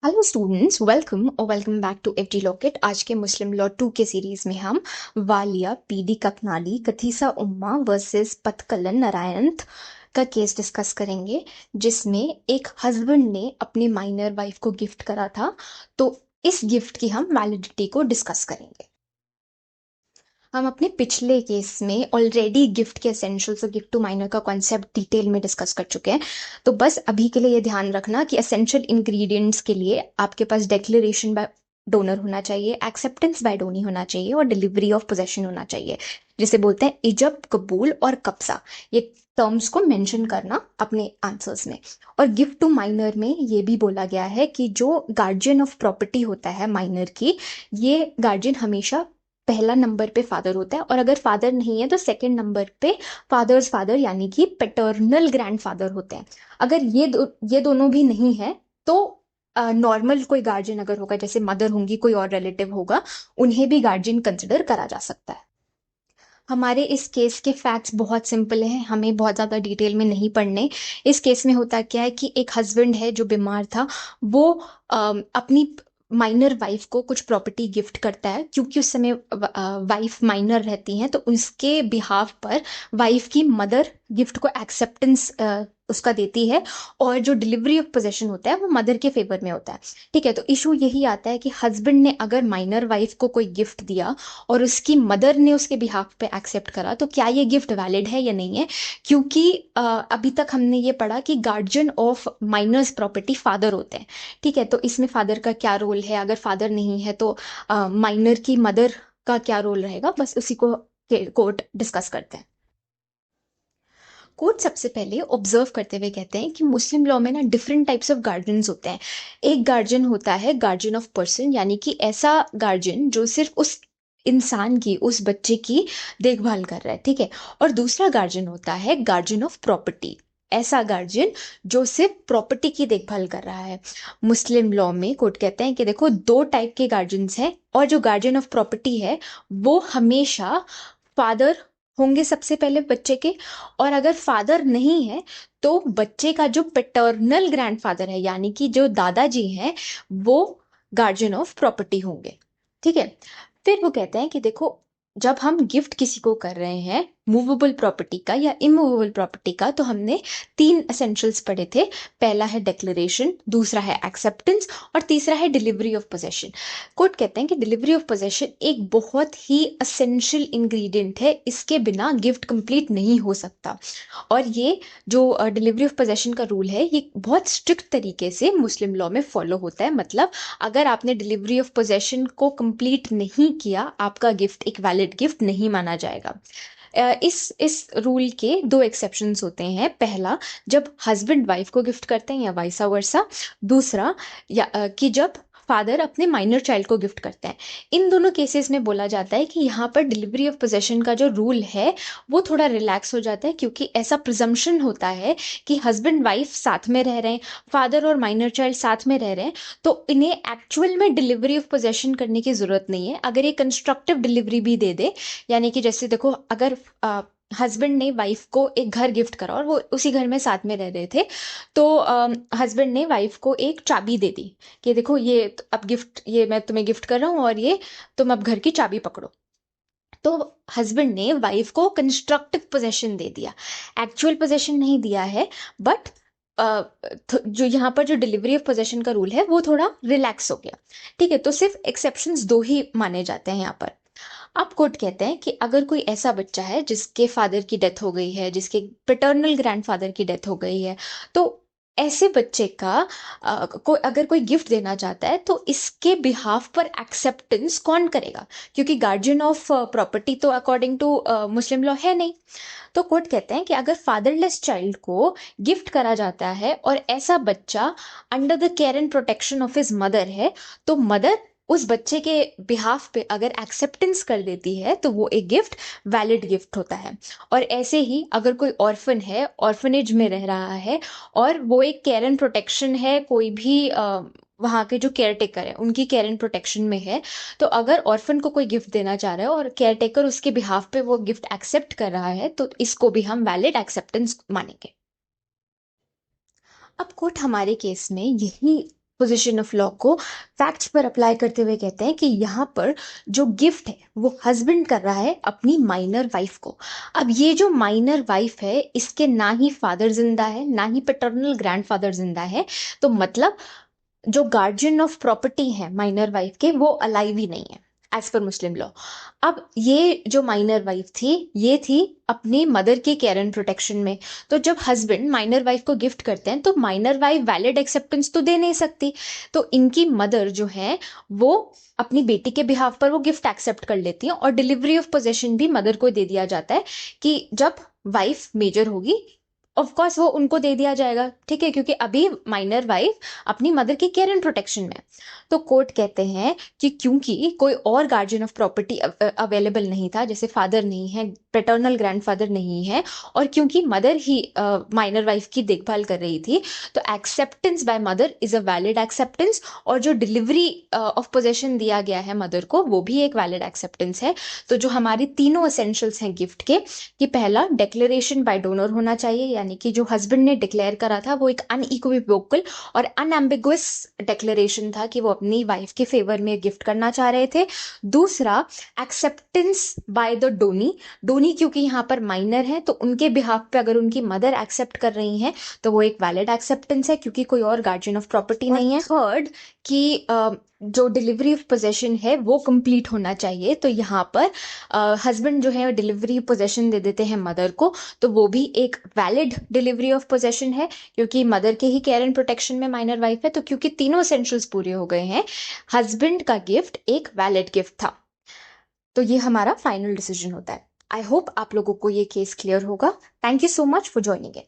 Hello students, welcome back to एफडी लॉकेट। आज के मुस्लिम लॉ 2 के सीरीज में हम वालिया पीडी ककनाली कथीसा उम्मा वर्सेस पथकलन नारायणथ का केस डिस्कस करेंगे, जिसमें एक हस्बैंड ने अपनी माइनर वाइफ को गिफ्ट करा था। तो इस गिफ्ट की हम वैलिडिटी को डिस्कस करेंगे। हम अपने पिछले केस में ऑलरेडी गिफ्ट के एसेंशियल्स और गिफ्ट टू माइनर का कॉन्सेप्ट डिटेल में डिस्कस कर चुके हैं। तो बस अभी के लिए ये ध्यान रखना कि एसेंशियल इंग्रेडिएंट्स के लिए आपके पास डेक्लेरेशन बाय डोनर होना चाहिए, एक्सेप्टेंस बाय डोनी होना चाहिए और डिलीवरी ऑफ पोजेशन होना चाहिए, जिसे बोलते हैं इजब, कबूल और कब्जा। ये टर्म्स को मेंशन करना अपने आंसर्स में। और गिफ्ट टू माइनर में ये भी बोला गया है कि जो गार्जियन ऑफ प्रॉपर्टी होता है माइनर की, ये गार्जियन हमेशा पहला नंबर पे फादर होता है, और अगर फादर नहीं है तो सेकंड नंबर पे फादर्स फादर यानी कि पेटर्नल ग्रैंडफादर होते हैं। अगर ये दोनों भी नहीं है तो नॉर्मल कोई गार्जियन अगर होगा, जैसे मदर होंगी, कोई और रिलेटिव होगा, उन्हें भी गार्जियन कंसिडर करा जा सकता है। हमारे इस केस के फैक्ट्स बहुत सिंपल हैं, हमें बहुत ज़्यादा डिटेल में नहीं पढ़ने। इस केस में होता क्या है कि एक हस्बैंड है जो बीमार था। वो अपनी माइनर वाइफ को कुछ प्रॉपर्टी गिफ्ट करता है, क्योंकि उस समय वाइफ माइनर रहती हैं, तो उसके बिहाफ पर वाइफ की मदर गिफ्ट को एक्सेप्टेंस उसका देती है, और जो डिलीवरी ऑफ पोजेशन होता है वो मदर के फेवर में होता है। ठीक है, तो इशू यही आता है कि हस्बैंड ने अगर माइनर वाइफ को कोई गिफ्ट दिया और उसकी मदर ने उसके बिहाफ पे एक्सेप्ट करा, तो क्या ये गिफ्ट वैलिड है या नहीं है? क्योंकि अभी तक हमने ये पढ़ा कि guardian of minors property father होते हैं। ठीक है, तो इसमें फादर का क्या रोल है? अगर फादर नहीं है तो माइनर की मदर का क्या रोल रहेगा? बस उसी को कोर्ट डिस्कस करते हैं। कोर्ट सबसे पहले ऑब्जर्व करते हुए कहते हैं कि मुस्लिम लॉ में ना डिफरेंट टाइप्स ऑफ गार्जियंस होते हैं। एक गार्जियन होता है गार्जियन ऑफ पर्सन, यानी कि ऐसा गार्जियन जो सिर्फ उस इंसान की, उस बच्चे की देखभाल कर रहा है। ठीक है, और दूसरा गार्जियन होता है गार्जियन ऑफ प्रॉपर्टी, ऐसा गार्जियन जो सिर्फ प्रॉपर्टी की देखभाल कर रहा है। मुस्लिम लॉ में कोर्ट कहते हैं कि देखो, दो टाइप के गार्जियंस हैं, और जो गार्जियन ऑफ प्रॉपर्टी है वो हमेशा फादर होंगे सबसे पहले बच्चे के, और अगर फादर नहीं है तो बच्चे का जो पेटर्नल ग्रैंडफादर है, यानी कि जो दादाजी हैं, वो गार्जियन ऑफ प्रॉपर्टी होंगे। ठीक है, फिर वो कहते हैं कि देखो, जब हम गिफ्ट किसी को कर रहे हैं मूवेबल प्रॉपर्टी का या इमूवेबल प्रॉपर्टी का, तो हमने तीन एसेंशियल्स पढ़े थे। पहला है डिक्लेरेशन, दूसरा है एक्सेप्टेंस, और तीसरा है डिलीवरी ऑफ पोजेशन। कोर्ट कहते हैं कि डिलीवरी ऑफ पोजेशन एक बहुत ही असेंशियल इंग्रेडिएंट है, इसके बिना गिफ्ट कंप्लीट नहीं हो सकता। और ये जो डिलीवरी ऑफ पोजेशन का रूल है, ये बहुत स्ट्रिक्ट तरीके से मुस्लिम लॉ में फॉलो होता है। मतलब अगर आपने डिलीवरी ऑफ पोजेशन को कंप्लीट नहीं किया, आपका गिफ्ट एक वैलिड गिफ्ट नहीं माना जाएगा। इस रूल के दो एक्सेप्शंस होते हैं। पहला, जब हस्बैंड वाइफ को गिफ्ट करते हैं या वाइसा वर्सा। दूसरा, कि जब फादर अपने माइनर चाइल्ड को गिफ्ट करते हैं। इन दोनों केसेस में बोला जाता है कि यहाँ पर डिलीवरी ऑफ पोजेशन का जो रूल है वो थोड़ा रिलैक्स हो जाता है, क्योंकि ऐसा प्रिजम्पशन होता है कि हस्बैंड वाइफ साथ में रह रहे हैं, फादर और माइनर चाइल्ड साथ में रह रहे हैं, तो इन्हें एक्चुअल में डिलीवरी ऑफ पोजेशन करने की जरूरत नहीं है। अगर ये कंस्ट्रक्टिव डिलीवरी भी दे दे, यानी कि जैसे देखो, अगर हस्बैंड ने वाइफ को एक घर गिफ्ट करा और वो उसी घर में साथ में रह रहे थे, तो हस्बैंड ने वाइफ को एक चाबी दे दी कि देखो, ये अब गिफ्ट, ये मैं तुम्हें गिफ्ट कर रहा हूँ, और ये तुम अब घर की चाबी पकड़ो। तो हस्बैंड ने वाइफ को कंस्ट्रक्टिव पोजेशन दे दिया, एक्चुअल पोजेशन नहीं दिया है। बट जो यहाँ पर जो डिलीवरी ऑफ पोजेशन का रूल है वो थोड़ा रिलैक्स हो गया। ठीक है, तो सिर्फ एक्सेप्शंस दो ही माने जाते हैं यहाँ पर। अब कोर्ट कहते हैं कि अगर कोई ऐसा बच्चा है जिसके फादर की डेथ हो गई है, जिसके पैटर्नल ग्रैंडफादर की डेथ हो गई है, तो ऐसे बच्चे का अगर कोई गिफ्ट देना चाहता है, तो इसके बिहाफ पर एक्सेप्टेंस कौन करेगा? क्योंकि गार्जियन ऑफ प्रॉपर्टी तो अकॉर्डिंग टू मुस्लिम लॉ है नहीं। तो कोर्ट कहते हैं कि अगर फादरलेस चाइल्ड को गिफ्ट करा जाता है और ऐसा बच्चा under the care and protection of his mother है, तो मदर उस बच्चे के बिहाफ पे अगर एक्सेप्टेंस कर देती है, तो वो एक गिफ्ट वैलिड गिफ्ट होता है। और ऐसे ही अगर कोई ऑर्फन है, ऑर्फनेज में रह रहा है, और वो एक केयर एंड प्रोटेक्शन है, कोई भी वहाँ के जो केयर टेकर है उनकी केयर एंड प्रोटेक्शन में है, तो अगर ऑर्फन को कोई गिफ्ट देना चाह रहा है और केयर टेकर उसके बिहाफ पे वो गिफ्ट एक्सेप्ट कर रहा है, तो इसको भी हम वैलिड एक्सेप्टेंस मानेंगे। अब कोर्ट हमारे केस में यही पोजीशन ऑफ लॉ को फैक्ट्स पर अप्लाई करते हुए कहते हैं कि यहाँ पर जो गिफ्ट है वो हस्बैंड कर रहा है अपनी माइनर वाइफ को। अब ये जो माइनर वाइफ है इसके ना ही फादर जिंदा है ना ही पैटर्नल ग्रैंडफादर जिंदा है, तो मतलब जो गार्जियन ऑफ प्रॉपर्टी है माइनर वाइफ के वो अलाइव ही नहीं है एज पर मुस्लिम लॉ। अब ये जो माइनर वाइफ थी ये थी अपनी मदर के केयर एंड प्रोटेक्शन में। तो जब हस्बैंड माइनर वाइफ को गिफ्ट करते हैं तो माइनर वाइफ वैलिड एक्सेप्टेंस तो दे नहीं सकती, तो इनकी मदर जो है वो अपनी बेटी के बिहाफ पर वो गिफ्ट एक्सेप्ट कर लेती है और डिलीवरी ऑफ पोजेशन भी मदर को दे दिया जाता है कि जब वाइफ मेजर होगी ऑफ कोर्स वो उनको दे दिया जाएगा, ठीक है, क्योंकि अभी माइनर वाइफ अपनी मदर की केयर एंड प्रोटेक्शन में है। तो कोर्ट कहते हैं कि क्योंकि कोई और गार्जियन ऑफ प्रॉपर्टी अवेलेबल नहीं था, जैसे फादर नहीं है, पैटर्नल ग्रैंडफादर नहीं है, और क्योंकि मदर ही माइनर वाइफ की देखभाल कर रही थी, तो acceptance by mother is a valid acceptance, और जो डिलीवरी ऑफ पोजेशन दिया गया है मदर को वो भी एक वैलिड एक्सेप्टेंस है। तो जो हमारी तीनों एसेंशियल्स हैं गिफ्ट के, कि पहला डिक्लेरेशन बाय डोनर होना चाहिए, यानी कि जो हस्बैंड ने डिक्लेयर करा था वो एक अनइक्विवोकल और अनएम्बिगुअस डिक्लेरेशन था कि वो अपनी वाइफ के फेवर में गिफ्ट करना चाह रहे थे। दूसरा, acceptance by the donee, donee क्योंकि यहाँ पर माइनर है तो उनके बिहाफ पे अगर उनकी मदर एक्सेप्ट कर रही हैं तो वो एक वैलिड एक्सेप्टेंस है क्योंकि कोई और गार्जियन ऑफ प्रॉपर्टी नहीं है। थर्ड, कि जो डिलीवरी ऑफ पोजेशन है वो कंप्लीट होना चाहिए, तो यहाँ पर हस्बैंड जो है डिलीवरी पोजेशन दे देते हैं मदर को, तो वो भी एक वैलिड डिलीवरी ऑफ पोजेशन है क्योंकि मदर के ही केयर एंड प्रोटेक्शन में माइनर वाइफ है। तो क्योंकि तीनों एसेंशियल्स पूरे हो गए हैं, हस्बैंड का गिफ्ट एक वैलिड गिफ्ट था। तो ये हमारा फाइनल डिसीजन होता है। आई होप आप लोगों को ये केस क्लियर होगा। Thank you so much for joining in.